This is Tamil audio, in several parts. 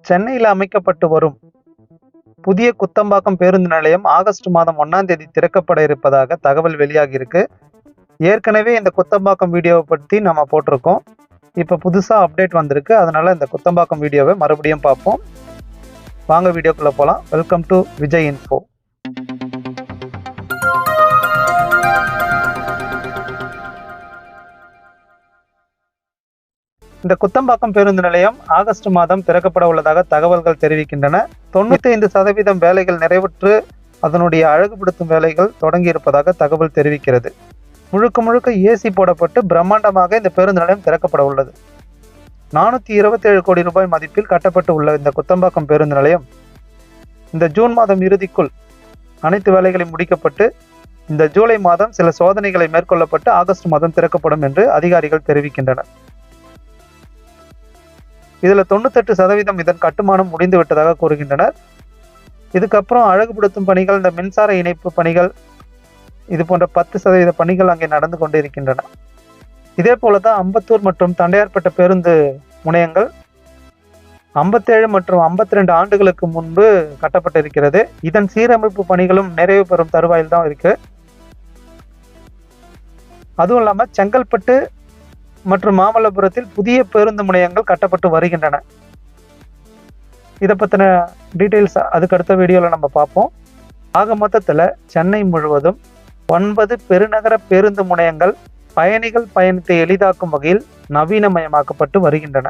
சென்னையில் அமைக்கப்பட்டு வரும் புதிய குத்தம்பாக்கம் பேருந்து நிலையம் ஆகஸ்ட் மாதம் 1ஆம் தேதி திறக்கப்பட இருப்பதாக தகவல் வெளியாகி இருக்கு. ஏற்கனவே இந்த குத்தம்பாக்கம் வீடியோவை பற்றி நம்ம போட்டிருக்கோம். இப்போ புதுசாக அப்டேட் வந்திருக்கு. அதனால இந்த குத்தம்பாக்கம் வீடியோவை மறுபடியும் பார்ப்போம். வாங்க வீடியோக்குள்ள போகலாம். Welcome to Vijay info. இந்த குத்தம்பாக்கம் பேருந்து நிலையம் ஆகஸ்ட் மாதம் திறக்கப்பட உள்ளதாக தகவல்கள் தெரிவிக்கின்றன. 95% வேலைகள் நிறைவுற்று அதனுடைய அழகுபடுத்தும் வேலைகள் தொடங்கி இருப்பதாக தகவல் தெரிவிக்கிறது. முழுக்க ஏசி போடப்பட்டு பிரம்மாண்டமாக இந்த பேருந்து நிலையம் திறக்கப்பட உள்ளது. 427 கோடி ரூபாய் மதிப்பில் கட்டப்பட்டு உள்ள இந்த குத்தம்பாக்கம் பேருந்து நிலையம் இந்த ஜூன் மாதம் இறுதிக்குள் அனைத்து வேலைகளையும் முடிக்கப்பட்டு இந்த ஜூலை மாதம் சில சோதனைகளை மேற்கொள்ளப்பட்டு ஆகஸ்ட் மாதம் திறக்கப்படும் என்று அதிகாரிகள் தெரிவிக்கின்றனர். இதில் 98% இதன் கட்டுமானம் முடிந்து விட்டதாக கூறுகின்றனர். இதுக்கப்புறம் அழகுபடுத்தும் பணிகள், இந்த மின்சார இணைப்பு பணிகள், இது போன்ற 10% பணிகள் அங்கே நடந்து கொண்டு இருக்கின்றன. இதே போல தான் அம்பத்தூர் மற்றும் தண்டையார்பேட்டை பேருந்து முனையங்கள் 57 மற்றும் 52 ஆண்டுகளுக்கு முன்பு கட்டப்பட்டிருக்கிறது. இதன் சீரமைப்பு பணிகளும் நிறைவு பெறும் தருவாயில் தான் இருக்கு. அதுவும் இல்லாமல் செங்கல்பட்டு மற்றும் மாமல்லபுரத்தில் புதிய பேருந்து முனையங்கள் கட்டப்பட்டு வருகின்றன. இதை பற்றின டீட்டெயில்ஸ் அதுக்கு அடுத்த வீடியோவில் நம்ம பார்ப்போம். ஆக மொத்தத்தில் சென்னை முழுவதும் 9 பெருநகர பேருந்து முனையங்கள் பயணிகள் பயணத்தை எளிதாக்கும் வகையில் நவீனமயமாக்கப்பட்டு வருகின்றன.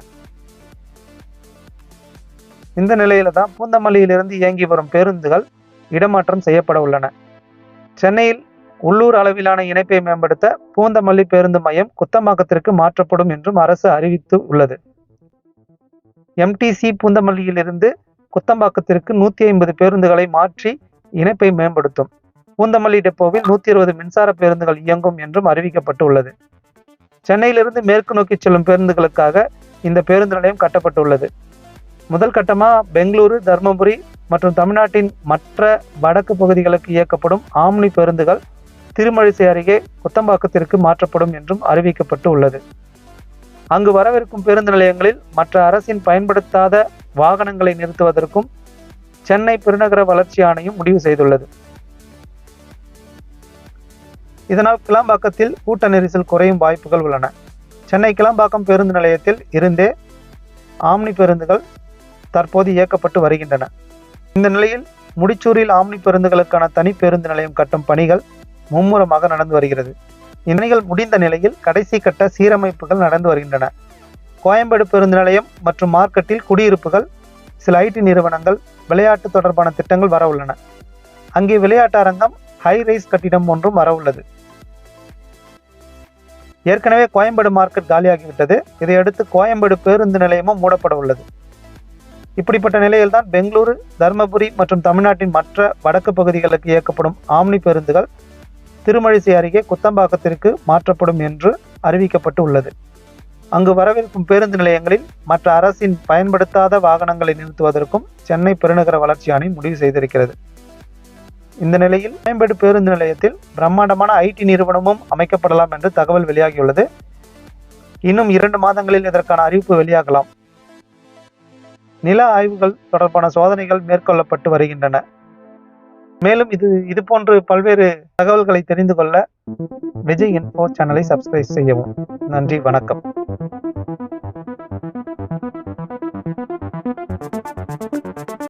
இந்த நிலையில தான் பூந்தமல்லியிலிருந்து இயங்கி வரும் பேருந்துகள் இடமாற்றம் செய்யப்பட உள்ளன. சென்னையில் உள்ளூர் அளவிலான இணைப்பை மேம்படுத்த பூந்தமல்லி பேருந்து மையம் குத்தம்பாக்கத்திற்கு மாற்றப்படும் என்றும் அரசு அறிவித்து உள்ளது. MTC பூந்தமல்லியிலிருந்து குத்தம்பாக்கத்திற்கு 150 பேருந்துகளை மாற்றி இணைப்பை மேம்படுத்தும். பூந்தமல்லி டெப்போவில் 120 மின்சார பேருந்துகள் இயங்கும் என்றும் அறிவிக்கப்பட்டு உள்ளது. சென்னையிலிருந்து மேற்கு நோக்கி செல்லும் பேருந்துகளுக்காக இந்த பேருந்து நிலையம் கட்டப்பட்டுள்ளது. முதல் கட்டமாக பெங்களூரு, தர்மபுரி மற்றும் தமிழ்நாட்டின் மற்ற வடக்கு பகுதிகளுக்கு இயக்கப்படும் ஆம்னி பேருந்துகள் திருமழிசை அருகே குத்தம்பாக்கத்திற்கு மாற்றப்படும் என்றும் அறிவிக்கப்பட்டு உள்ளது. அங்கு வரவிருக்கும் பேருந்து நிலையங்களில் மற்ற அரசின் பயன்படுத்தாத வாகனங்களை நிறுத்துவதற்கும் சென்னை பெருநகர வளர்ச்சி ஆணையம் முடிவு செய்துள்ளது. இதனால் கிளாம்பாக்கத்தில் கூட்ட நெரிசல் குறையும் வாய்ப்புகள் உள்ளன. சென்னை கிளாம்பாக்கம் பேருந்து நிலையத்தில் இருந்தே ஆம்னி பேருந்துகள் தற்போது இயக்கப்பட்டு வருகின்றன. இந்த நிலையில் முடிச்சூரில் ஆம்னி பேருந்துகளுக்கான தனி பேருந்து நிலையம் கட்டும் பணிகள் மும்முரமாக நடந்து வருகிறது. இப்பணிகள் முடிந்த நிலையில் கடைசி கட்ட சீரமைப்புகள் நடந்து வருகின்றன. கோயம்பேடு பேருந்து நிலையம் மற்றும் மார்க்கெட்டில் குடியிருப்புகள், சில IT நிறுவனங்கள், விளையாட்டு தொடர்பான திட்டங்கள் வர உள்ளன. அங்கே விளையாட்டு அரங்கம், ஹை ரைஸ் கட்டிடம் ஒன்றும் வர உள்ளது. ஏற்கனவே கோயம்பேடு மார்க்கெட் காலியாகிவிட்டது. இதையடுத்து கோயம்பேடு பேருந்து நிலையமும் மூடப்பட உள்ளது. இப்படிப்பட்ட நிலையில்தான் பெங்களூரு, தர்மபுரி மற்றும் தமிழ்நாட்டின் மற்ற வடக்கு பகுதிகளுக்கு இயக்கப்படும் ஆம்னி பேருந்துகள் திருமழிசை அருகே குத்தம்பாக்கத்திற்கு மாற்றப்படும் என்று அறிவிக்கப்பட்டு உள்ளது. அங்கு வரவிருக்கும் பேருந்து நிலையங்களில் மற்ற அரசின் பயன்படுத்தாத வாகனங்களை நிறுத்துவதற்கும் சென்னை பெருநகர வளர்ச்சி ஆணையம் முடிவு செய்திருக்கிறது. இந்த நிலையில் கோயம்பேடு பேருந்து நிலையத்தில் பிரம்மாண்டமான IT நிறுவனமும் அமைக்கப்படலாம் என்று தகவல் வெளியாகியுள்ளது. இன்னும் 2 மாதங்களில் இதற்கான அறிவிப்பு வெளியாகலாம். நில ஆய்வுகள் தொடர்பான சோதனைகள் மேற்கொள்ளப்பட்டு வருகின்றன. மேலும் இது போன்று பல்வேறு தகவல்களை தெரிந்து கொள்ள விஜய் இன்ஃபோ சேனலை சப்ஸ்கிரைப் செய்யவும். நன்றி, வணக்கம்.